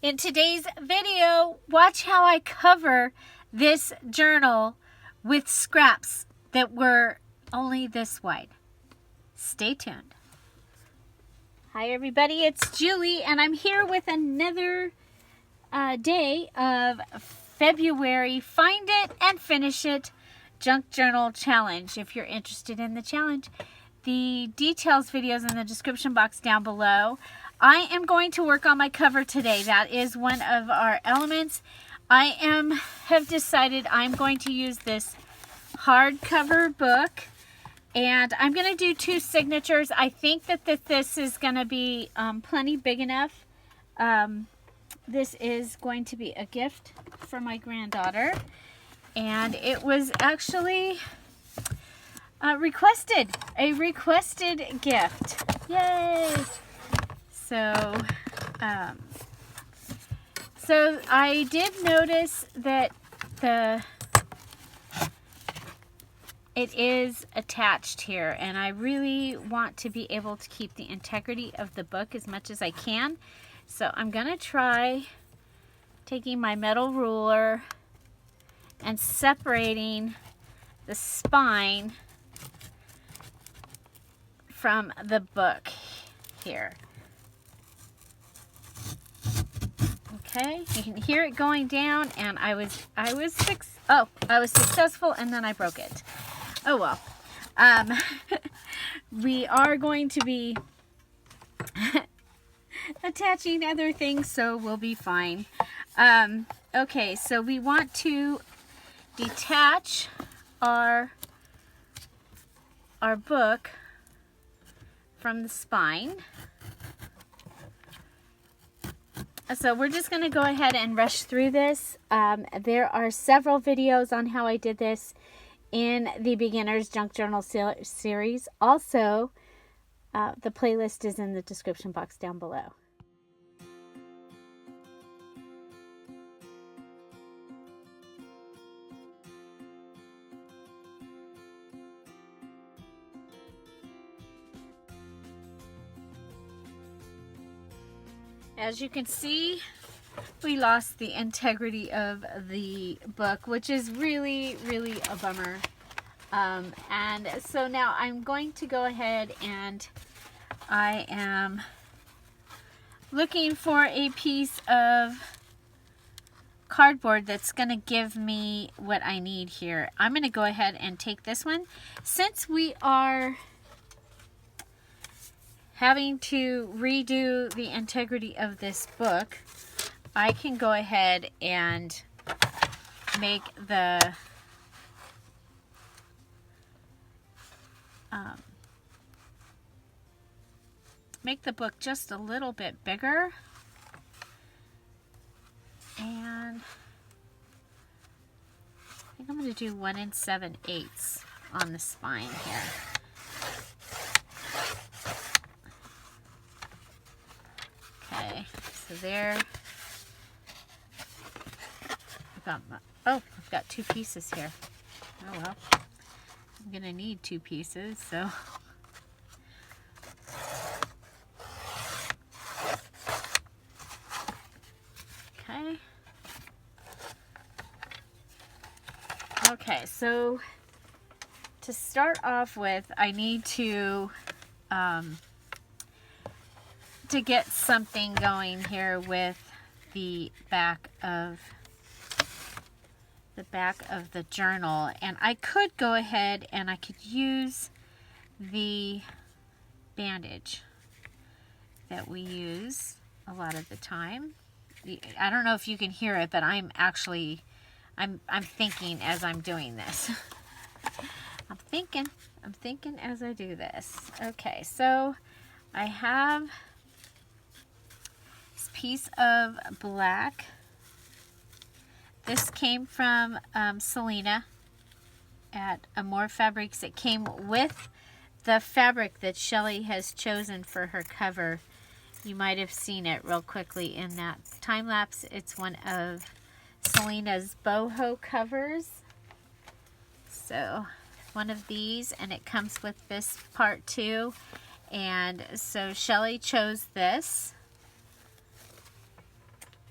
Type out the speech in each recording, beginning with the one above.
In today's video, watch how I cover this journal with scraps that were only this wide. Stay tuned. Hi everybody, it's Julie and I'm here with another day of February Find It and Finish It Junk Journal Challenge. If you're interested in the challenge, the details videos in the description box down below. I am going to work on my cover today. That is one of our elements. I have decided I'm going to use this hardcover book, and I'm going to do 2 signatures. I think that this is going to be plenty big enough. This is going to be a gift for my granddaughter, and it was actually a requested gift. Yay! So I did notice that it is attached here, and I really want to be able to keep the integrity of the book as much as I can. So I'm gonna try taking my metal ruler and separating the spine from the book here. Okay, you can hear it going down, and I was successful, and then I broke it. Oh well. We are going to be attaching other things, so we'll be fine. Okay, so we want to detach our book from the spine. So we're just going to go ahead and rush through this. There are several videos on how I did this in the Beginner's Junk Journal series. Also, the playlist is in the description box down below. As you can see, we lost the integrity of the book, which is really, really a bummer. And so now I'm going to go ahead, and I am looking for a piece of cardboard that's going to give me what I need here. I'm going to go ahead and take this one. Since we are having to redo the integrity of this book, I can go ahead and make the book just a little bit bigger, and I think I'm going to do 1 7/8 on the spine here. Okay, so there. I've got 2 pieces here. Oh well, I'm gonna need 2 pieces, so. Okay. Okay, so to start off with, I need to get something going here with the back of the journal, and I could go ahead and I could use the bandage that we use a lot of the time. I don't know if you can hear it, but I'm thinking as I'm doing this. I'm thinking as I do this. Okay, so I have this piece of black. This came from Selena at Amore Fabrics. It came with the fabric that Shelly has chosen for her cover. You might have seen it real quickly in that time lapse. It's one of Selena's boho covers. So one of these, and it comes with this part too. And so Shelly chose this.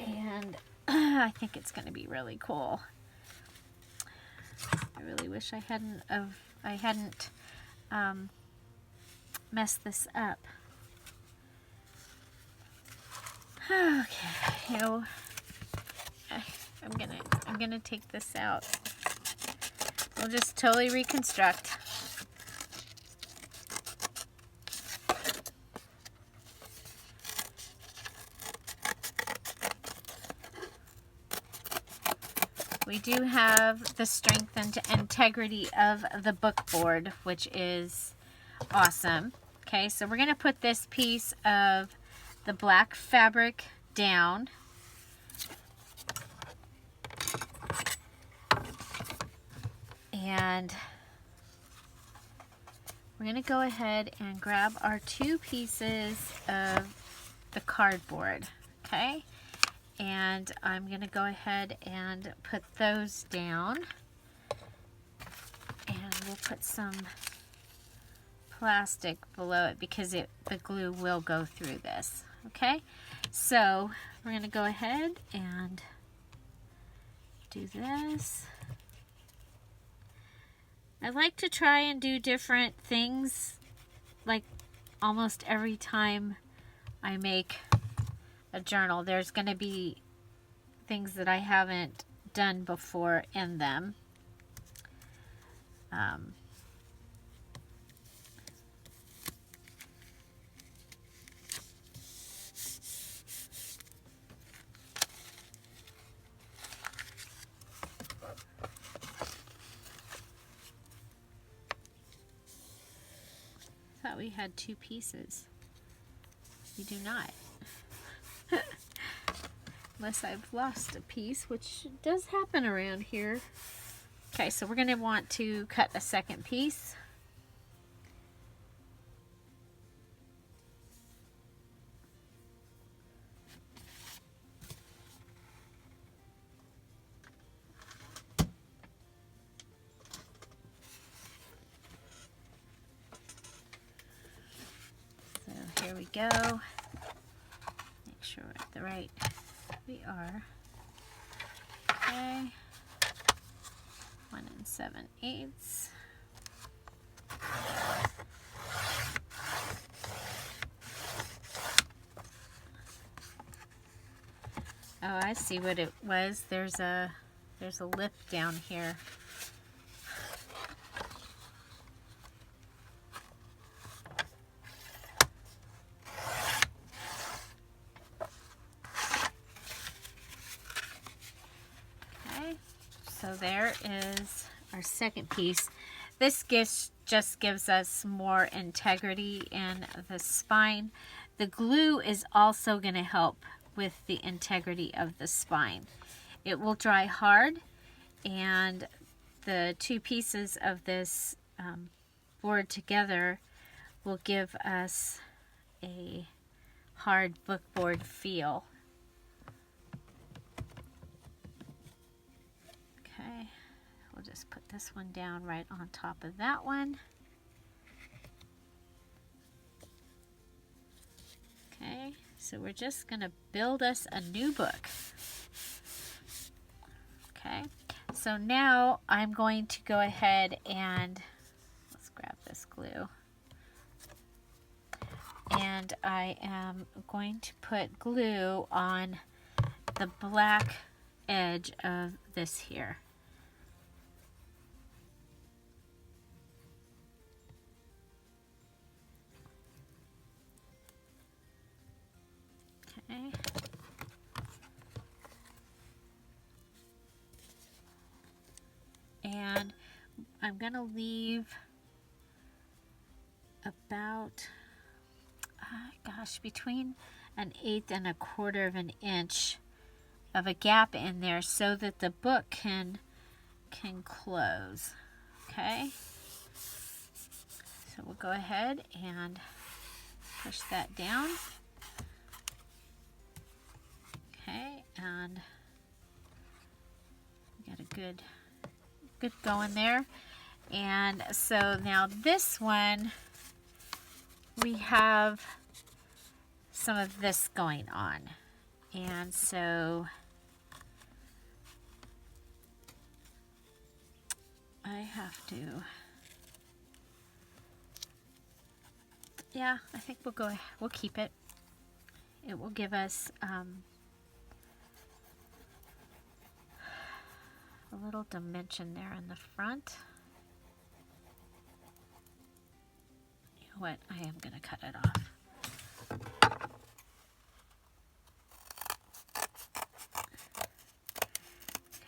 And I think it's going to be really cool. I really wish I hadn't messed this up. Okay, I'm gonna take this out. We'll just totally reconstruct. We do have the strength and integrity of the book board, which is awesome. Okay, so we're going to put this piece of the black fabric down. And we're going to go ahead and grab our 2 pieces of the cardboard. Okay, and I'm going to go ahead and put those down. And we'll put some plastic below it because the glue will go through this. Okay, so we're going to go ahead and do this. I like to try and do different things like almost every time I make a journal. There's going to be things that I haven't done before in them. Thought we had 2 pieces. We do not. Unless I've lost a piece, which does happen around here. Okay, so we're going to want to cut a second piece. So here we go. Make sure we're at the right. We are. Okay. 1 7/8. Oh, I see what it was. There's a lip down here. So there is our second piece. This just gives us more integrity in the spine. The glue is also going to help with the integrity of the spine. It will dry hard, and the 2 pieces of this board together will give us a hard bookboard feel. Okay, we'll just put this one down right on top of that one. Okay, so we're just going to build us a new book. Okay, so now I'm going to go ahead and let's grab this glue. And I am going to put glue on the black edge of this here. Okay. And I'm going to leave about, between 1/8 and 1/4 of an inch of a gap in there so that the book can close. Okay. So we'll go ahead and push that down. Okay, and we got a good going there. And so now this one, we have some of this going on. And so I have to, yeah, I think we'll keep it. It will give us a little dimension there in the front. You know what? I am going to cut it off.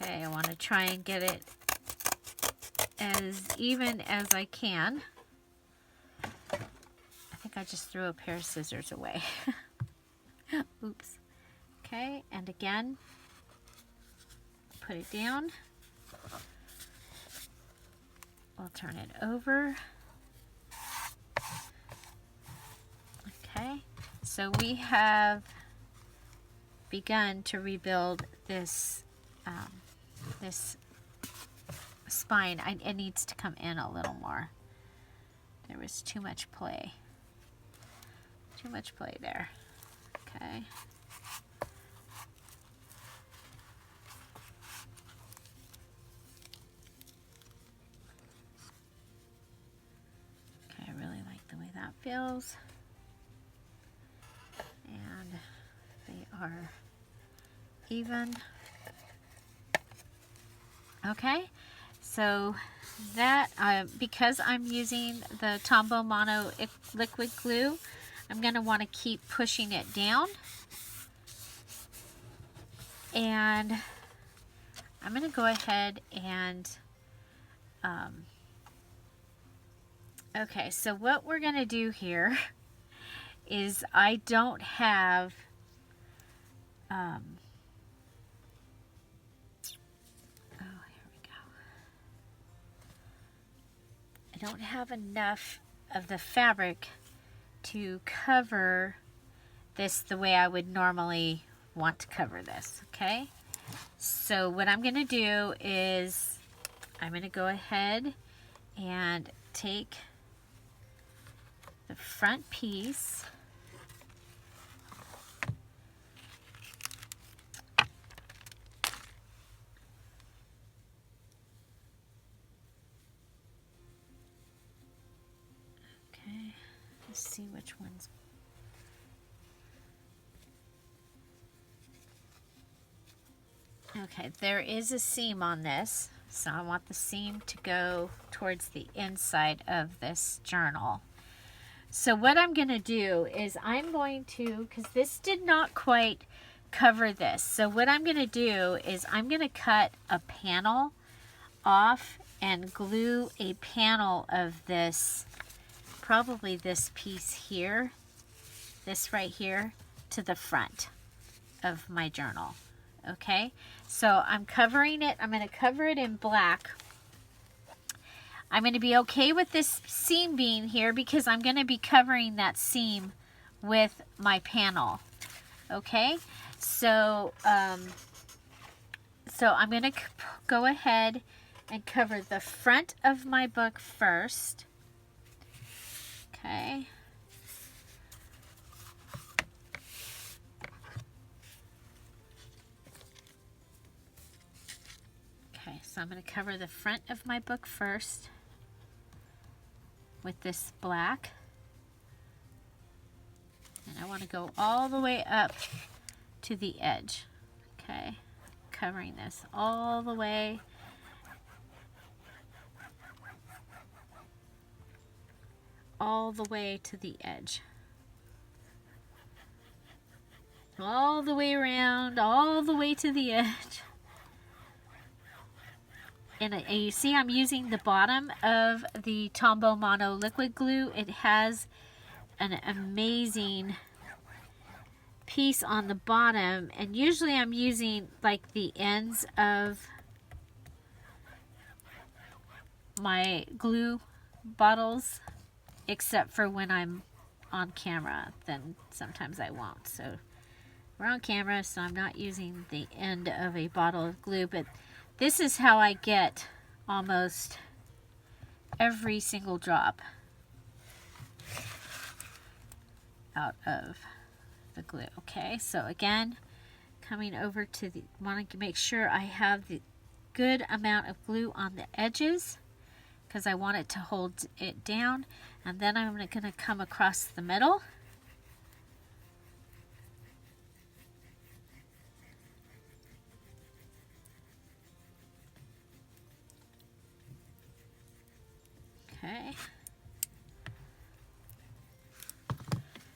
Okay, I want to try and get it as even as I can. I think I just threw a pair of scissors away. Oops. Okay, and again, put it down. We'll turn it over. Okay, so we have begun to rebuild this this spine. It needs to come in a little more. There was too much play. Too much play there. Okay. Okay, I really like the way that feels. And they are even. Okay, so that, because I'm using the Tombow Mono liquid glue, I'm going to want to keep pushing it down. And I'm going to go ahead and, okay, so what we're going to do here is I don't have, I don't have enough of the fabric to cover this the way I would normally want to cover this, okay? So what I'm going to do is I'm going to go ahead and take the front piece, okay, let's see which one's, okay, there is a seam on this, so I want the seam to go towards the inside of this journal. So what I'm going to do is I'm going to, because this did not quite cover this, so what I'm going to do is I'm going to cut a panel off and glue a panel of this, probably this piece here, this right here, to the front of my journal. Okay, so I'm covering it, I'm going to cover it in black. I'm going to be okay with this seam being here because I'm going to be covering that seam with my panel. Okay, so so I'm going to go ahead and cover the front of my book first. Okay. Okay, so I'm going to cover the front of my book first with this black, and I want to go all the way up to the edge. Okay, covering this all the way to the edge, all the way around, all the way to the edge. And you see I'm using the bottom of the Tombow Mono liquid glue. It has an amazing piece on the bottom, and usually I'm using like the ends of my glue bottles, except for when I'm on camera, then sometimes I won't. So we're on camera, so I'm not using the end of a bottle of glue, but this is how I get almost every single drop out of the glue. Okay, so again, coming over to the, want to make sure I have the good amount of glue on the edges because I want it to hold it down. And then I'm going to come across the middle. Okay.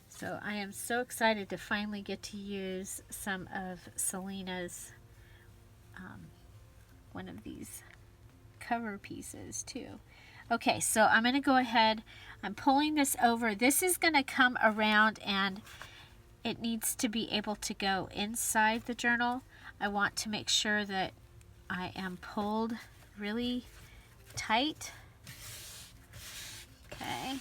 So I am so excited to finally get to use some of Selena's, one of these cover pieces too. Okay, so I'm going to go ahead, I'm pulling this over. This is going to come around and it needs to be able to go inside the journal. I want to make sure that I am pulled really tight. Okay.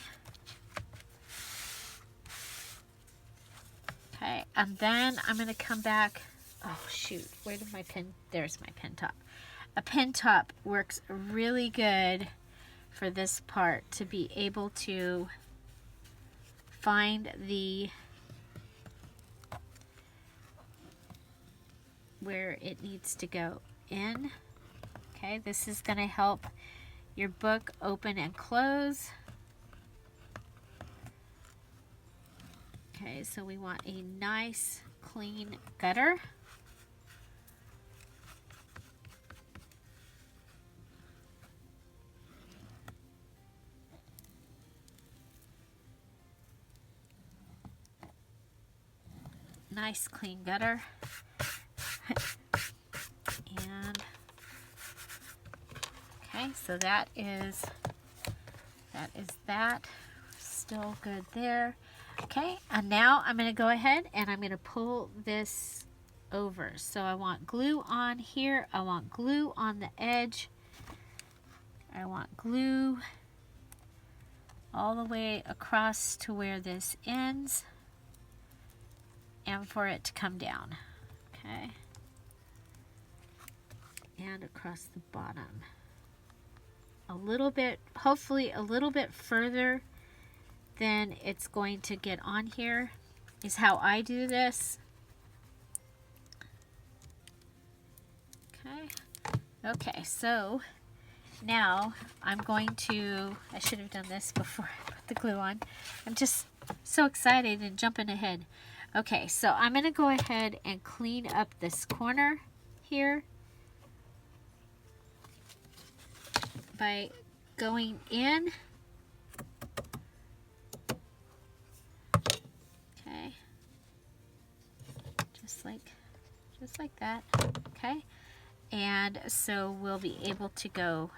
Okay, and then I'm going to come back. Oh shoot, where did my pen? There's my pen top. A pen top works really good for this part to be able to find the where it needs to go in. Okay, this is going to help your book open and close. Okay, so we want a nice clean gutter. Nice clean gutter. And okay, so that is that. Still good there. Okay, and now I'm going to go ahead and I'm going to pull this over. So I want glue on here. I want glue on the edge. I want glue all the way across to where this ends and for it to come down. Okay, and across the bottom. A little bit, hopefully a little bit further than it's going to get on here is how I do this. Okay, so now I'm going to, I should have done this before I put the glue on. I'm just so excited and jumping ahead. Okay, so I'm going to go ahead and clean up this corner here by going in. Okay, just like that. Okay, and so we'll be able to go,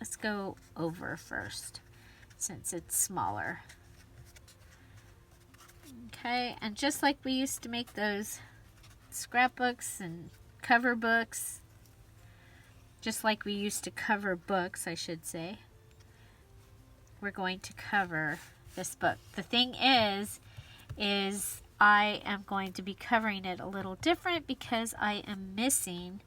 let's go over first since it's smaller. Okay, and just like we used to make those scrapbooks and cover books, just like we used to cover books, I should say, we're going to cover this book. The thing is I am going to be covering it a little different because I am missing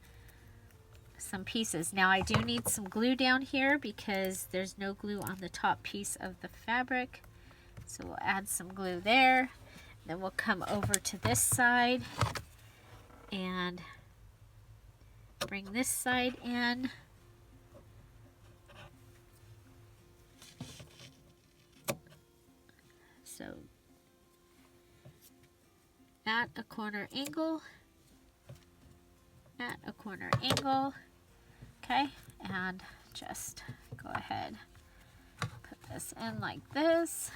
some pieces. Now I do need some glue down here because there's no glue on the top piece of the fabric. So we'll add some glue there. Then we'll come over to this side and bring this side in. So at a corner angle, okay, and just go ahead, put this in like this,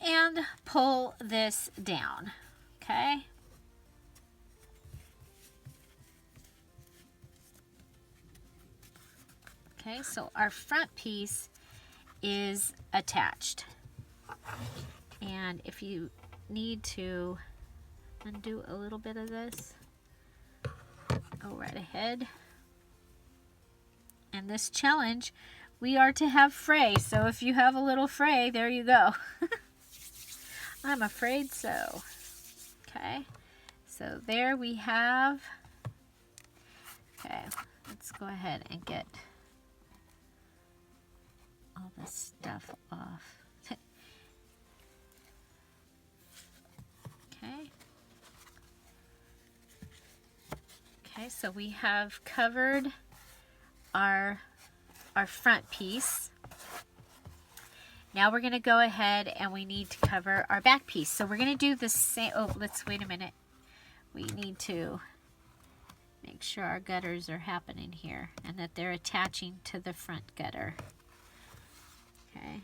and pull this down, okay. Okay, so our front piece is attached. And if you need to undo a little bit of this, go right ahead. And this challenge, we are to have fray. So if you have a little fray, there you go. I'm afraid so. Okay, so there we have. Okay, let's go ahead and get all this stuff off. so we have covered our front piece. Now we're going to go ahead and we need to cover our back piece. So we're going to do the same. Oh, let's wait a minute. We need to make sure our gutters are happening here and that they're attaching to the front gutter. Okay.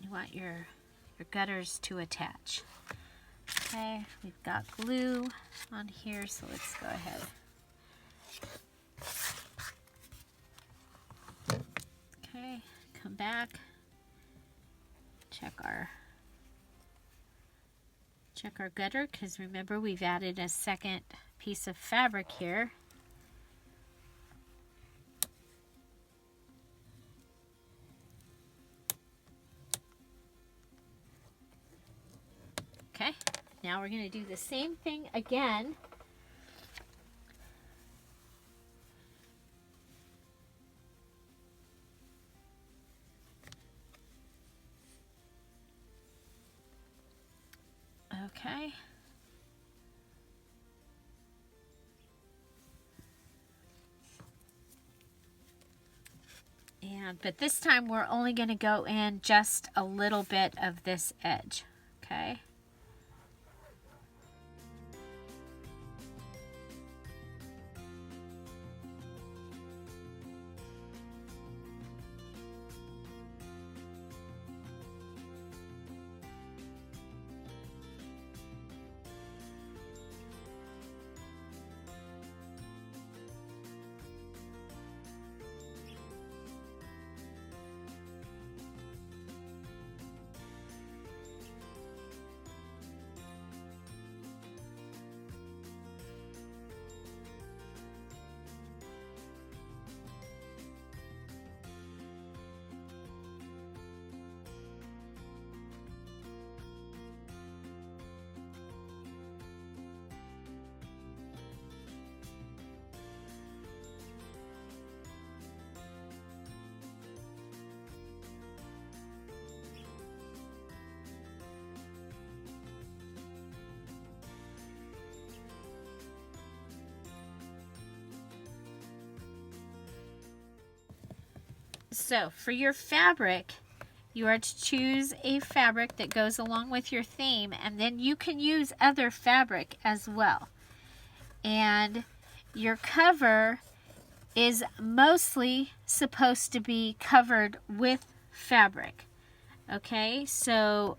You want your gutters to attach. Okay, we've got glue on here, so let's go ahead. Okay, come back, check our gutter, because remember we've added a second piece of fabric here. Okay, now we're going to do the same thing again. Okay. But this time we're only going to go in just a little bit of this edge. Okay. So for your fabric, you are to choose a fabric that goes along with your theme, and then you can use other fabric as well. And your cover is mostly supposed to be covered with fabric. Okay, so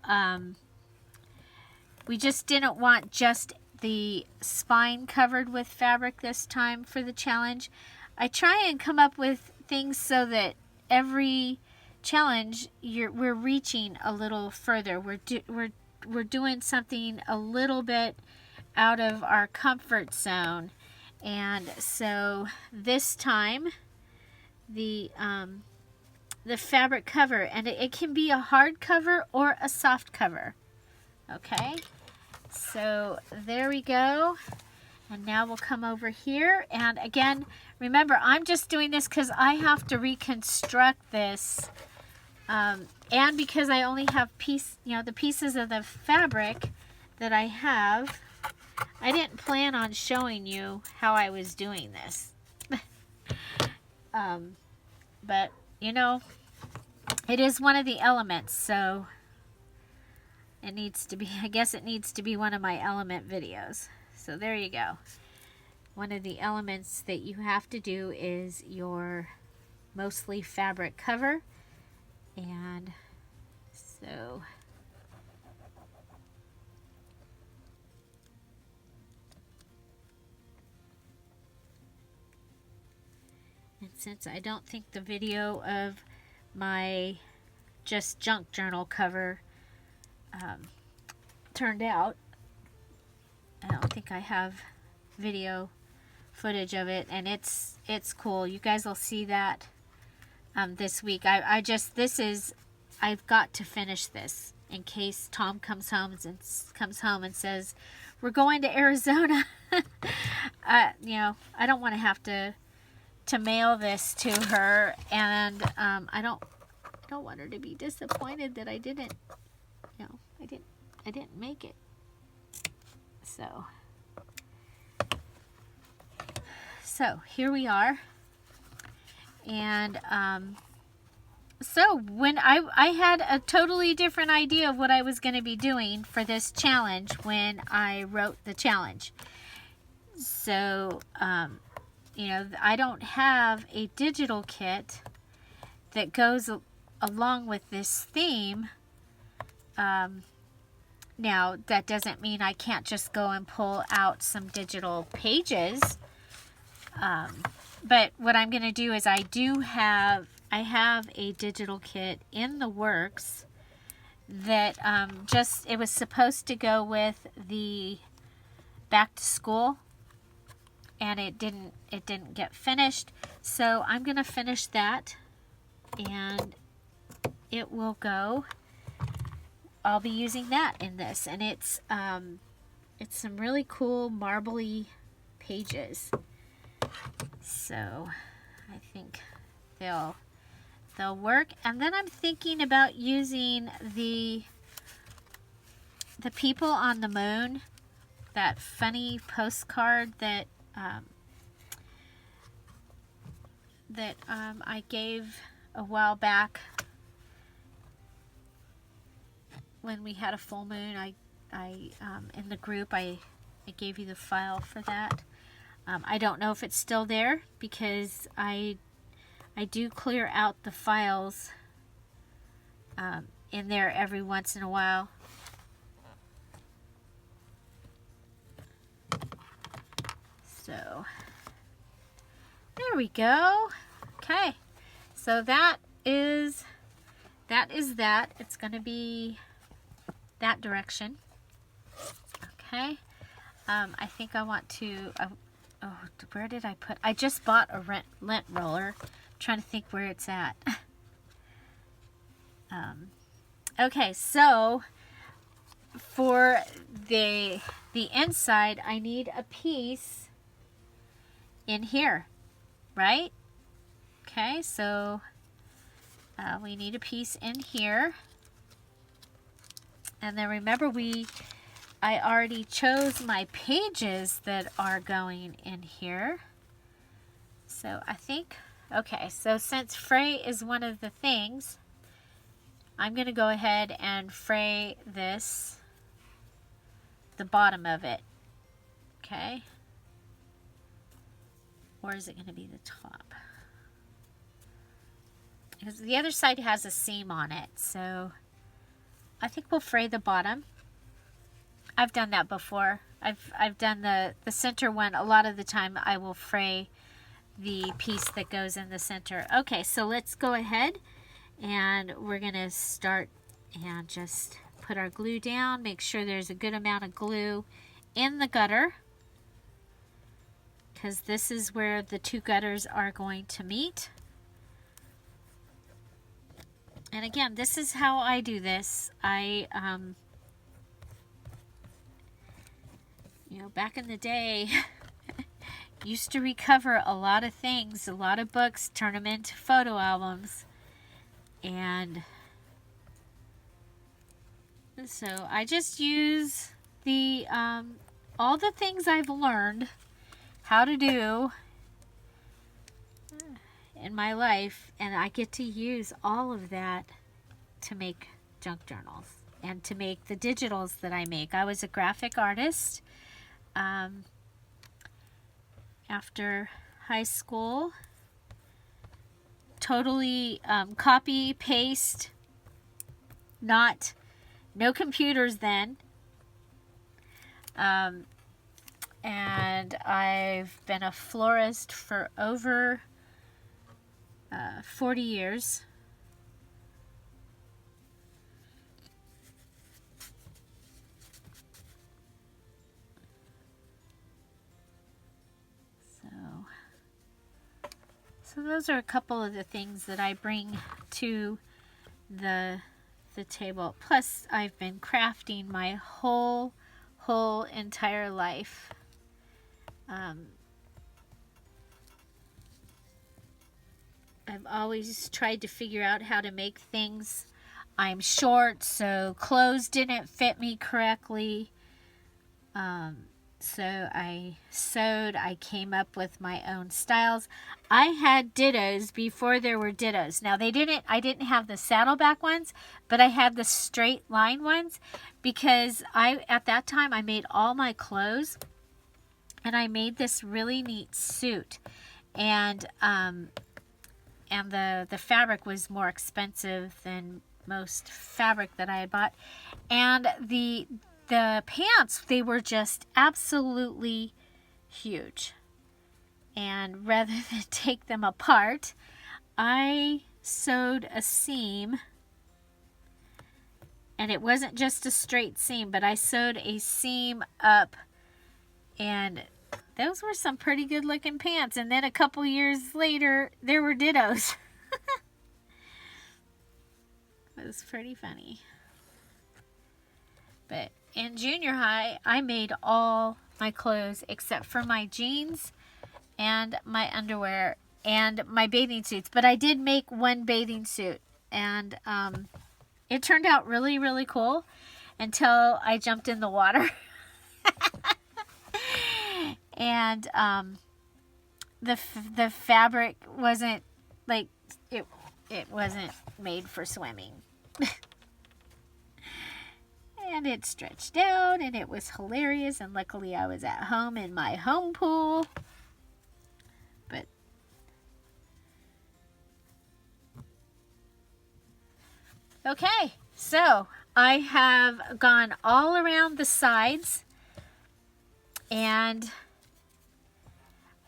we just didn't want just the spine covered with fabric this time for the challenge. I try and come up with things so that every challenge we're reaching a little further. We're doing something a little bit out of our comfort zone. And so this time the fabric cover, and it can be a hard cover or a soft cover. Okay, so there we go. And now we'll come over here, and again, remember, I'm just doing this because I have to reconstruct this, and because I only have the pieces of the fabric that I have. I didn't plan on showing you how I was doing this, but you know, it is one of the elements, so it needs to be. I guess it needs to be one of my element videos. So there you go. One of the elements that you have to do is your mostly fabric cover. And so and since I don't think the video of my just junk journal cover turned out, I don't think I have video footage of it, and it's cool. You guys will see that this week. I've got to finish this in case Tom comes home and says we're going to Arizona. You know, I don't want to have to mail this to her, and I don't want her to be disappointed that I didn't make it. So here we are. And so when I had a totally different idea of what I was going to be doing for this challenge when I wrote the challenge. So, you know, I don't have a digital kit that goes along with this theme. Now, that doesn't mean I can't just go and pull out some digital pages. But what I'm going to do is I have a digital kit in the works that it was supposed to go with the back to school, and it didn't get finished. So I'm going to finish that, and it will go. I'll be using that in this, and it's some really cool marbly pages. So I think they'll work. And then I'm thinking about using the people on the moon, that funny postcard that I gave a while back when we had a full moon. I in the group I gave you the file for that. I don't know if it's still there because I do clear out the files in there every once in a while. So there we go. Okay, so that is that. It's going to be that direction. Okay. I think I want to. Oh, where did I put? I just bought a lint roller. I'm trying to think where it's at. Okay, so for the inside, I need a piece in here, right? Okay, so we need a piece in here. And then remember, I already chose my pages that are going in here. So I think, okay, so since fray is one of the things, I'm going to go ahead and fray this, the bottom of it. Okay. Or is it going to be the top? Because the other side has a seam on it, so I think we'll fray the bottom. I've done that before. I've done the center one. A lot of the time I will fray the piece that goes in the center. Okay, so let's go ahead and we're going to start and just put our glue down. Make sure there's a good amount of glue in the gutter, because this is where the two gutters are going to meet. And again, this is how I do this. I you know, back in the day, used to recover a lot of things, a lot of books, turn them into photo albums. And so I just use the all the things I've learned how to do in my life, and I get to use all of that to make junk journals and to make the digitals that I make. I was a graphic artist after high school. Totally copy, paste, no computers then. And I've been a florist for over 40 years. So those are a couple of the things that I bring to the table. Plus, I've been crafting my whole entire life. I've always tried to figure out how to make things. I'm short, so clothes didn't fit me correctly. So I sewed, I came up with my own styles. I had dittos before there were dittos. Now I didn't have the saddleback ones, but I had the straight line ones because at that time I made all my clothes, and I made this really neat suit. And the fabric was more expensive than most fabric that I had bought. And the pants, they were just absolutely huge. And rather than take them apart, I sewed a seam. And it wasn't just a straight seam, but I sewed a seam up, and those were some pretty good looking pants. And then a couple years later, there were dittos. It was pretty funny. But in junior high, I made all my clothes except for my jeans and my underwear and my bathing suits. But I did make one bathing suit, and it turned out really, really cool until I jumped in the water. And the fabric wasn't like it wasn't made for swimming. And it stretched out, and it was hilarious, and luckily I was at home in my home pool. But okay, so I have gone all around the sides, and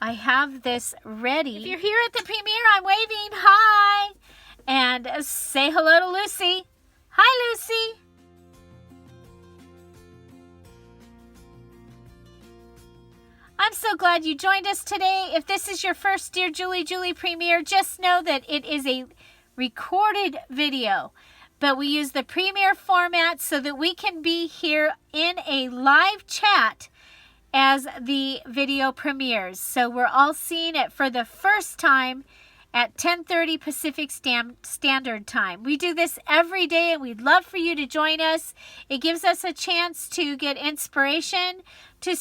I have this ready. If you're here at the premiere, I'm waving. Hi! And say hello to Lucy. Hi, Lucy! I'm so glad you joined us today. If this is your first Dear Julie premiere, just know that it is a recorded video. But we use the premiere format so that we can be here in a live chat as the video premieres. So we're all seeing it for the first time at 10:30 Pacific Standard Time. We do this every day, and we'd love for you to join us. It gives us a chance to get inspiration, to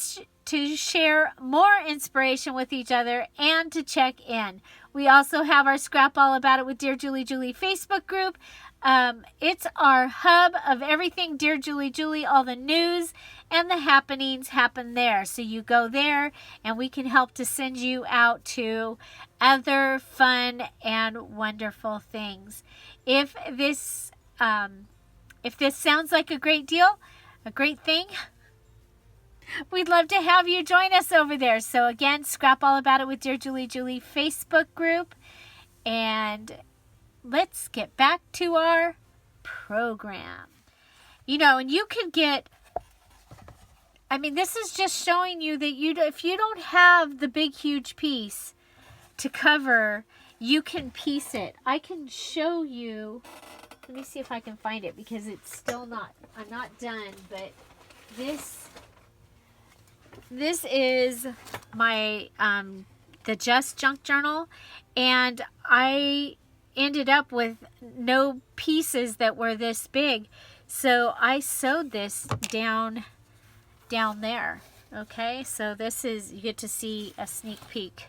share more inspiration with each other, and to check in. We also have our Scrap All About It with Dear Julie Facebook group. It's our hub of everything Dear Julie. All the news and the happenings happen there. So you go there, and we can help to send you out to other fun and wonderful things. If this sounds like a great deal, a great thing, we'd love to have you join us over there. So again, Scrap All About It with Dear Julie Facebook group. And let's get back to our program. And you can get, this is just showing you that if you don't have the big, huge piece to cover, you can piece it. I can show you. Let me see if I can find it, because it's still I'm not done, but this is my, the Just Junk Journal, and I ended up with no pieces that were this big, so I sewed this down there. Okay, so this is, you get to see a sneak peek.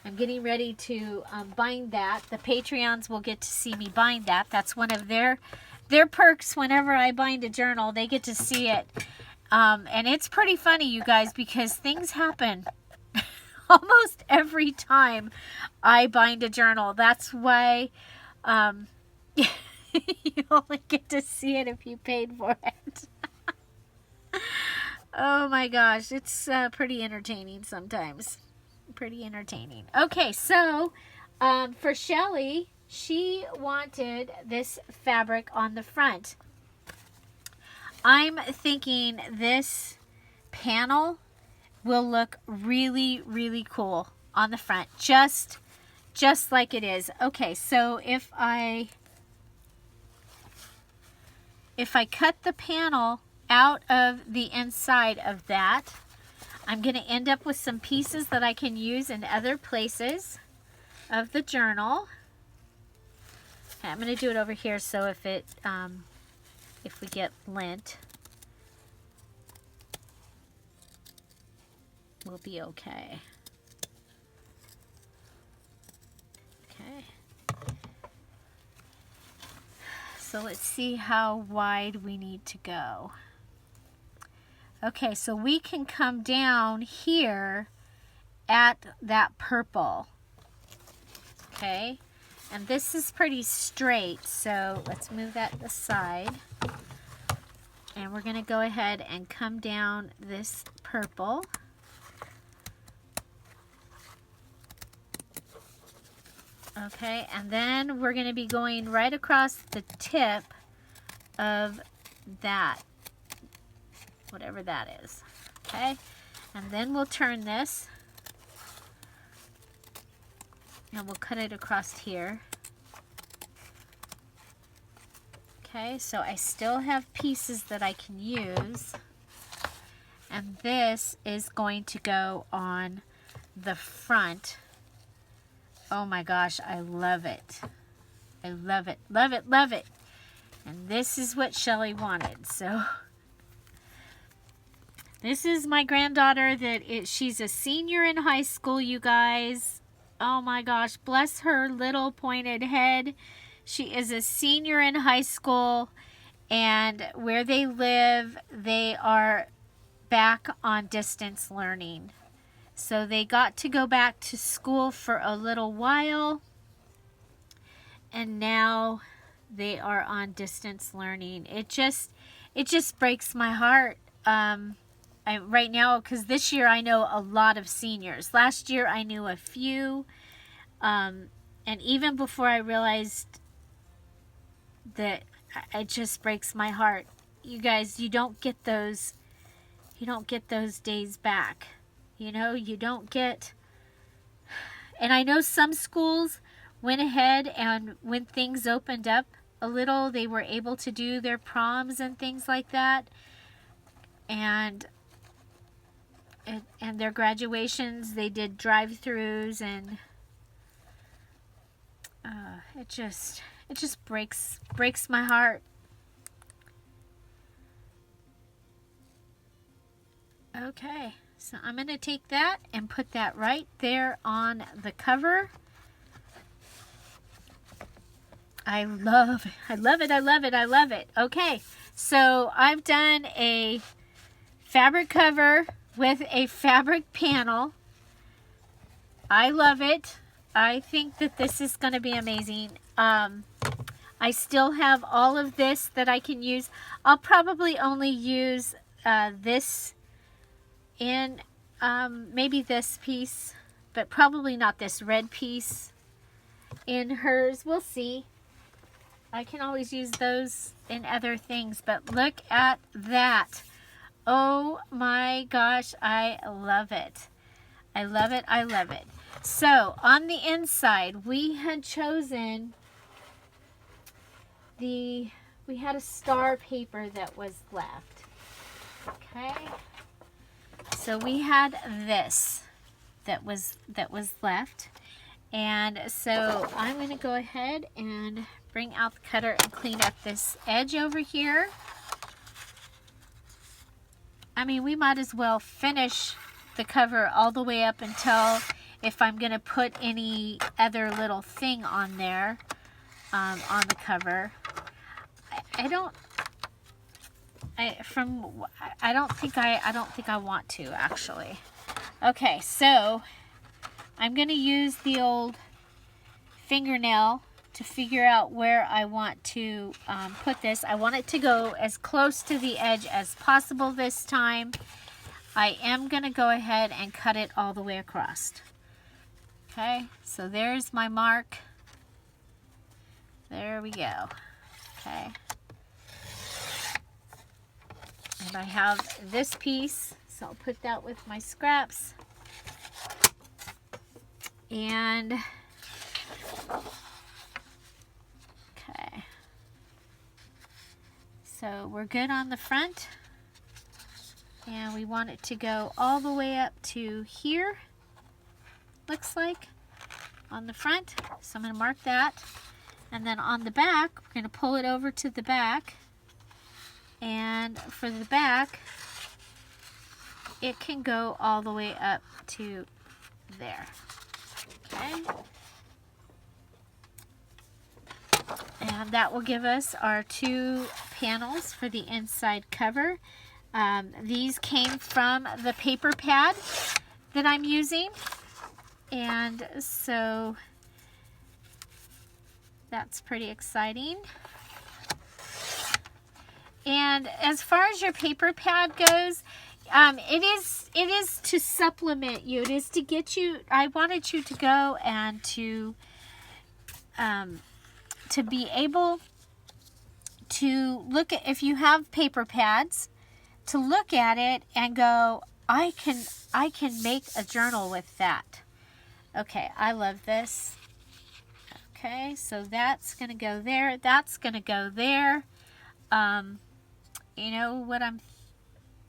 I'm getting ready to bind that. The Patreons will get to see me bind that. That's one of their perks. Whenever I bind a journal, they get to see it. And it's pretty funny, you guys, because things happen almost every time I bind a journal. That's why you only get to see it if you paid for it. Oh my gosh, it's pretty entertaining sometimes. Pretty entertaining. Okay, so for Shelly, she wanted this fabric on the front. I'm thinking this panel will look really, really cool on the front, just like it is. Okay, so if I cut the panel out of the inside of that, I'm going to end up with some pieces that I can use in other places of the journal. Okay, I'm going to do it over here, so if we get lint. we'll be okay. Okay. So let's see how wide we need to go. Okay, so we can come down here at that purple. Okay, and this is pretty straight, so let's move that aside. And we're going to go ahead and come down this purple. Okay, and then we're going to be going right across the tip of that, whatever that is. Okay, and then we'll turn this and we'll cut it across here. Okay, so I still have pieces that I can use, and this is going to go on the front. Oh my gosh, I love it. I love it, love it, love it. And this is what Shelly wanted. So this is my granddaughter she's a senior in high school, you guys. Oh my gosh, bless her little pointed head. She is a senior in high school, and where they live, they are back on distance learning. So they got to go back to school for a little while, and now they are on distance learning. It just breaks my heart right now, because this year I know a lot of seniors. Last year I knew a few, and even before I realized that, it just breaks my heart. You guys, you don't get those days back. You know, you don't get, and I know some schools went ahead, and when things opened up a little, they were able to do their proms and things like that, and their graduations, they did drive-throughs, and it just breaks my heart. Okay, so I'm going to take that and put that right there on the cover. I love it, I love it, I love it, I love it. Okay, so I've done a fabric cover with a fabric panel. I love it. I think that this is going to be amazing. I still have all of this that I can use. I'll probably only use this in maybe this piece, but probably not this red piece in hers. We'll see. I can always use those in other things, but look at that. Oh my gosh, I love it. I love it, I love it. So on the inside, we had chosen we had a star paper that was left. Okay. So we had this that was left. And so I'm going to go ahead and bring out the cutter and clean up this edge over here. I mean, we might as well finish the cover all the way up until, if I'm going to put any other little thing on there, on the cover. I don't think I want to, actually. Okay, so I'm going to use the old fingernail to figure out where I want to put this. I want it to go as close to the edge as possible this time. I am going to go ahead and cut it all the way across. Okay, so there's my mark. There we go. Okay. And I have this piece, so I'll put that with my scraps. And okay, so we're good on the front, and we want it to go all the way up to here, looks like, on the front. So I'm going to mark that, and then on the back, we're going to pull it over to the back, and for the back, it can go all the way up to there. Okay. And that will give us our 2 panels for the inside cover. These came from the paper pad that I'm using. And so that's pretty exciting. And as far as your paper pad goes, it is to supplement you. It is to get you, I wanted you to go and to be able to look at, if you have paper pads, to look at it and go, I can make a journal with that. Okay, I love this. Okay, so that's going to go there. That's going to go there. You know what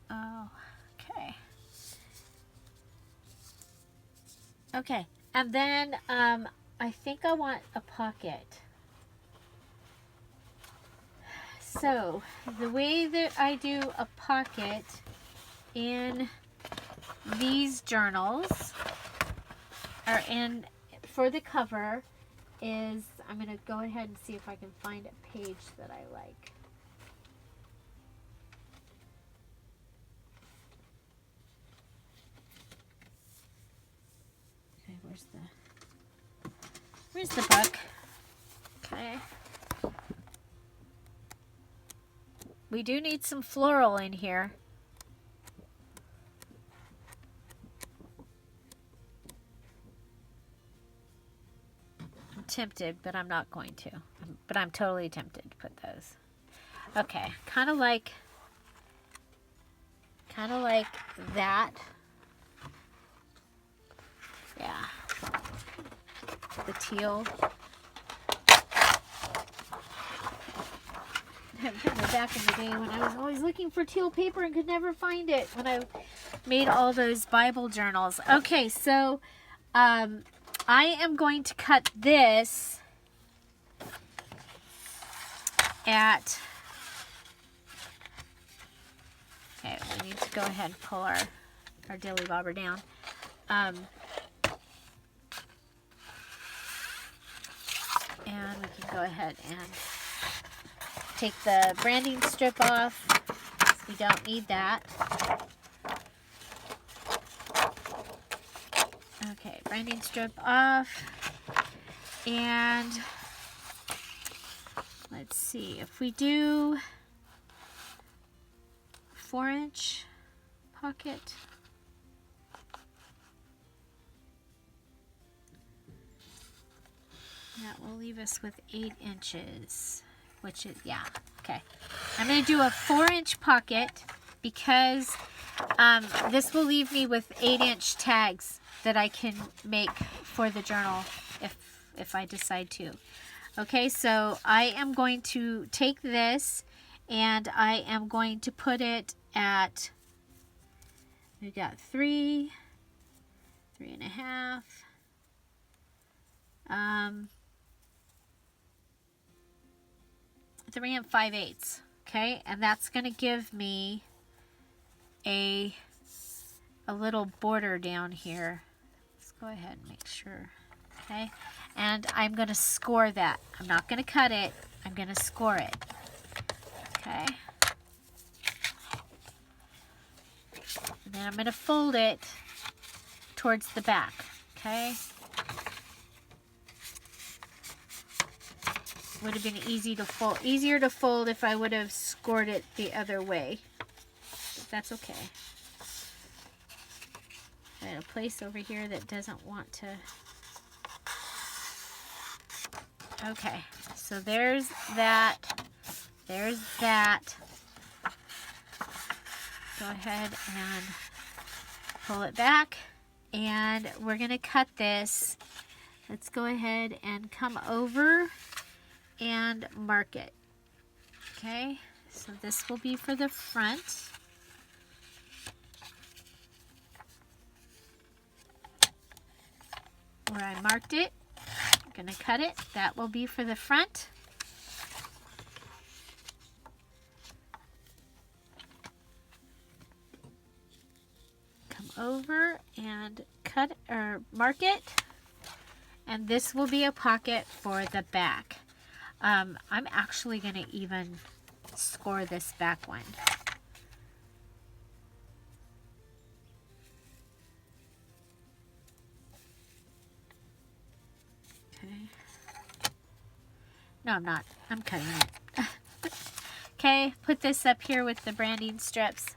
oh, okay. Okay, and then I think I want a pocket. So, the way that I do a pocket in these journals, or in for the cover, is I'm going to go ahead and see if I can find a page that I like. Okay, where's the book? Okay. We do need some floral in here. I'm tempted, but I'm not going to. But I'm totally tempted to put those. Okay, kind of like that. Yeah. The teal. I remember back in the day when I was always looking for teal paper and could never find it when I made all those Bible journals. Okay, so I am going to cut this at, okay, we need to go ahead and pull our dilly bobber down. And we can go ahead and take the branding strip off. We don't need that. Okay, branding strip off. And let's see, if we do 4-inch pocket. That will leave us with 8 inches. Which is, yeah, okay. I'm going to do a 4-inch pocket because this will leave me with 8-inch tags that I can make for the journal if I decide to. Okay, so I am going to take this and I am going to put it at, we got 3, 3.5, 3 5/8, okay, and that's going to give me a little border down here. Let's go ahead and make sure, okay, and I'm going to score that. I'm not going to cut it, I'm going to score it, okay, and then I'm going to fold it towards the back, okay. Would have been easier to fold if I would have scored it the other way. But that's okay. I had a place over here that doesn't want to. Okay, so there's that. There's that. Go ahead and pull it back. And we're going to cut this. Let's go ahead and come over and mark it. Okay, so this will be for the front. Where I marked it, I'm going to cut it. That will be for the front. over and cut or mark it. And this will be a pocket for the back. I'm actually going to even score this back one. Okay. No, I'm not. I'm cutting it. Okay, put this up here with the branding strips.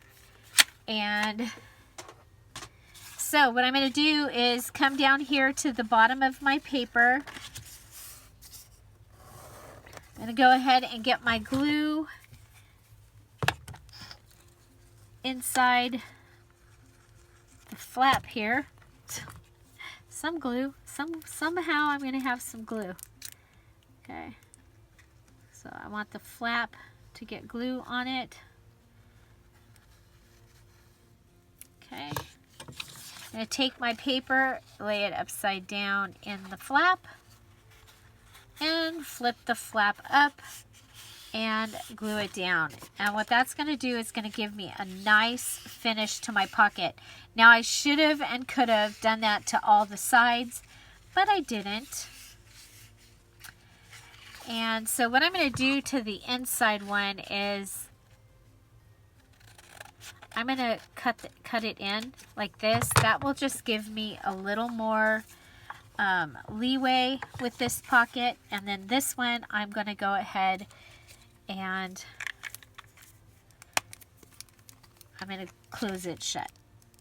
And so what I'm going to do is come down here to the bottom of my paper. I'm going to go ahead and get my glue inside the flap here. Some glue. Somehow I'm going to have some glue. Okay. So I want the flap to get glue on it. Okay. I'm going to take my paper, lay it upside down in the flap, and flip the flap up and glue it down. And what that's going to do is going to give me a nice finish to my pocket. Now I should have and could have done that to all the sides, but I didn't. And so what I'm going to do to the inside one is I'm going to cut it in like this. That will just give me a little more leeway with this pocket. And then this one, I'm going to go ahead and I'm going to close it shut.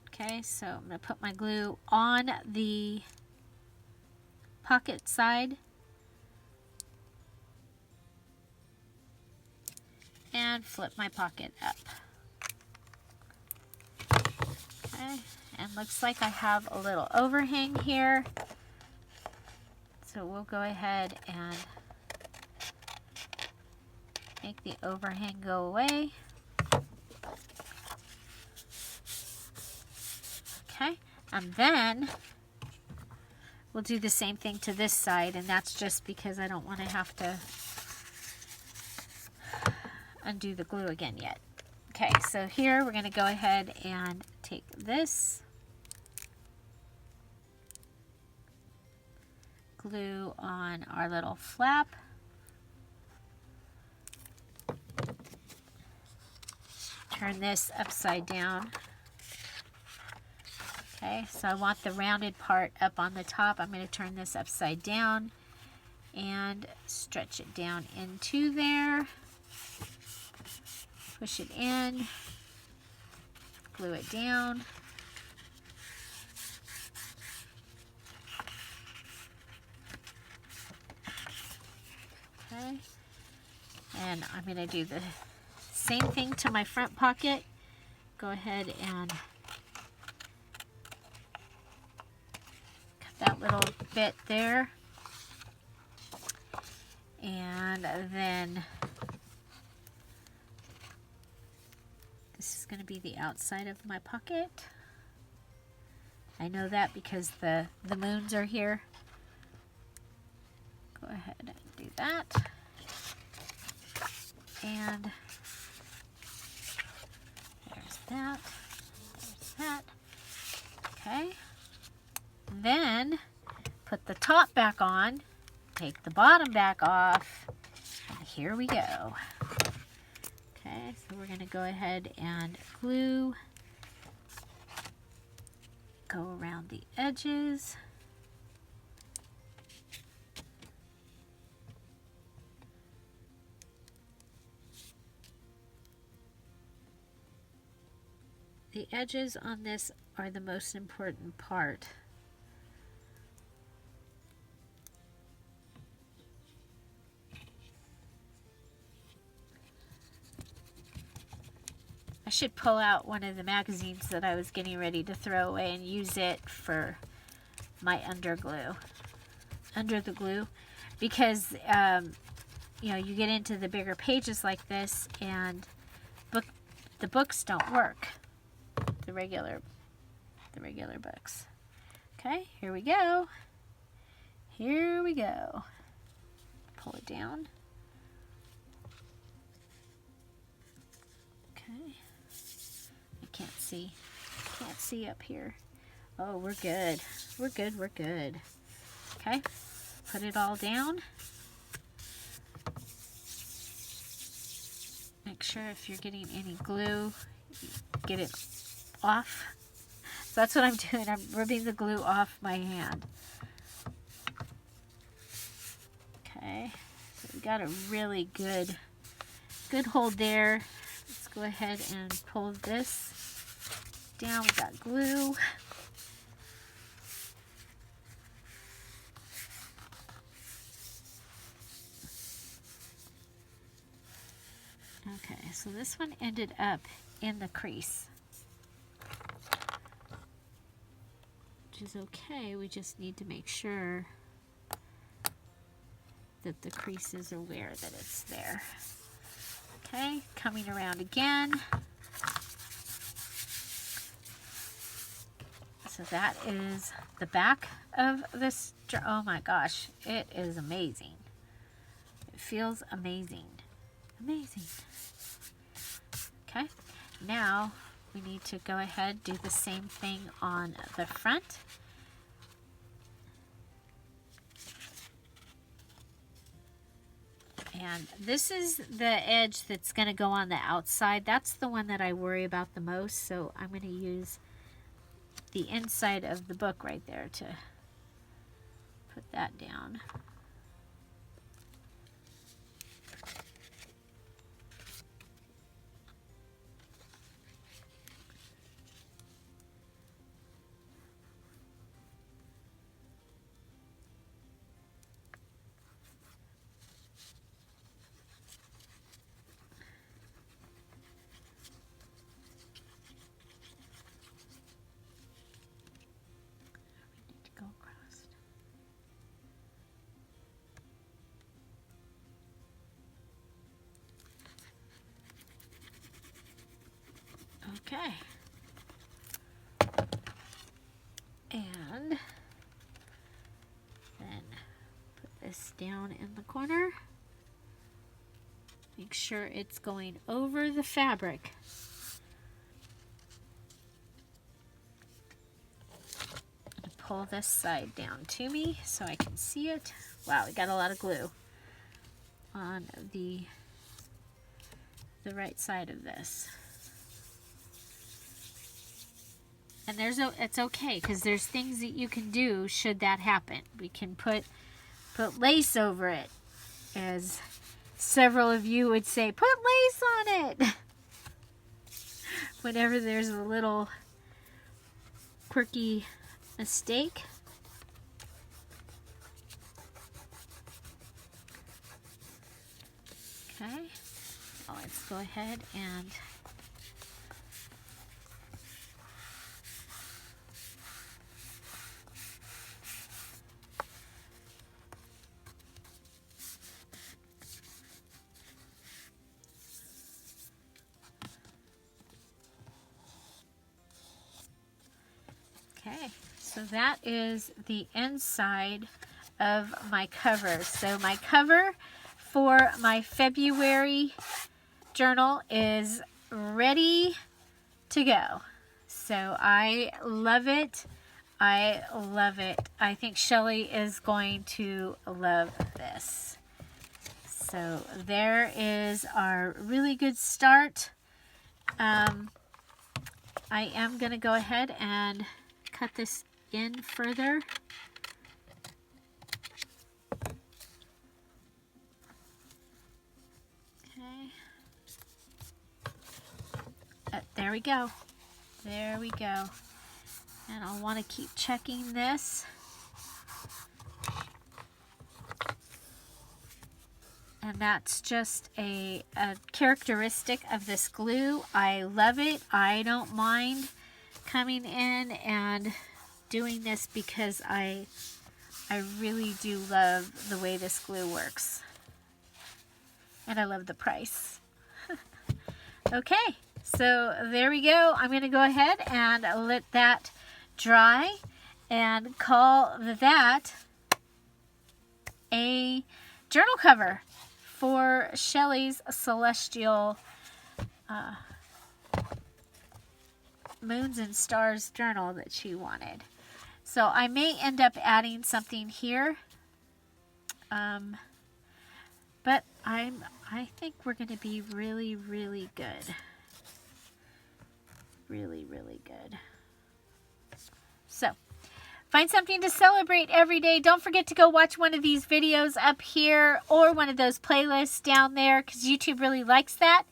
Okay, so I'm going to put my glue on the pocket side. And flip my pocket up. Okay, and looks like I have a little overhang here. So we'll go ahead and make the overhang go away. Okay, and then we'll do the same thing to this side, and that's just because I don't want to have to undo the glue again yet. Okay, so here we're going to go ahead and take this glue on our little flap. Turn this upside down. Okay, so I want the rounded part up on the top. I'm going to turn this upside down and stretch it down into there. Push it in, glue it down. Okay, and I'm going to do the same thing to my front pocket. Go ahead and cut that little bit there. And then this is going to be the outside of my pocket. I know that because the moons are here. Go ahead and do that. And there's that. There's that. Okay. Then put the top back on. Take the bottom back off. And here we go. Okay, so we're going to go ahead and glue. Go around the edges. The edges on this are the most important part. I should pull out one of the magazines that I was getting ready to throw away and use it for my under the glue, because you know, you get into the bigger pages like this and the books don't work, the regular books. Okay, here we go. Here we go. Pull it down. Okay. I can't see. Can't see up here. Oh, we're good. We're good, we're good. Okay, put it all down. Make sure if you're getting any glue, you get it off. So that's what I'm doing. I'm rubbing the glue off my hand. Okay, so we got a really good hold there. Let's go ahead and pull this down. We got glue. Okay, so this one ended up in the crease, which is okay. We just need to make sure that the crease is aware that it's there. Okay, coming around again. So that is the back of this. Oh my gosh, it is amazing. It feels amazing. Amazing. Okay, now we need to go ahead, do the same thing on the front. And this is the edge that's going to go on the outside. That's the one that I worry about the most. So I'm going to use the inside of the book right there to put that down. Okay. And then put this down in the corner. Make sure it's going over the fabric. Pull this side down to me so I can see it. Wow, we got a lot of glue on the right side of this. And it's okay, because there's things that you can do should that happen. We can put lace over it, as several of you would say, put lace on it. Whenever there's a little quirky mistake. Okay, let's go ahead and okay, so that is the inside of my cover. So my cover for my February journal is ready to go. So I love it. I love it. I think Shelly is going to love this. So there is our really good start. I am going to go ahead and cut this in further. Okay. There we go. There we go. And I'll want to keep checking this. And that's just a characteristic of this glue. I love it. I don't mind coming in and doing this because I really do love the way this glue works. And I love the price. Okay, so there we go. I'm going to go ahead and let that dry and call that a journal cover for Shelly's Celestial Moons and Stars journal that she wanted. So I may end up adding something here. But I think we're going to be really, really good. Really, really good. So, find something to celebrate every day. Don't forget to go watch one of these videos up here or one of those playlists down there because YouTube really likes that.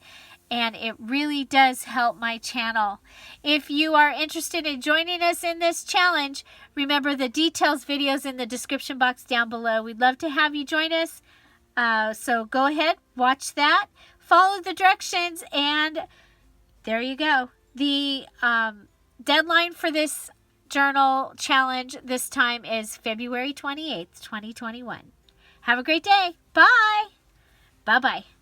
And it really does help my channel. If you are interested in joining us in this challenge, remember the details videos in the description box down below. We'd love to have you join us. So go ahead, watch that, follow the directions, and there you go. The deadline for this journal challenge this time is February 28th, 2021. Have a great day. Bye. Bye-bye.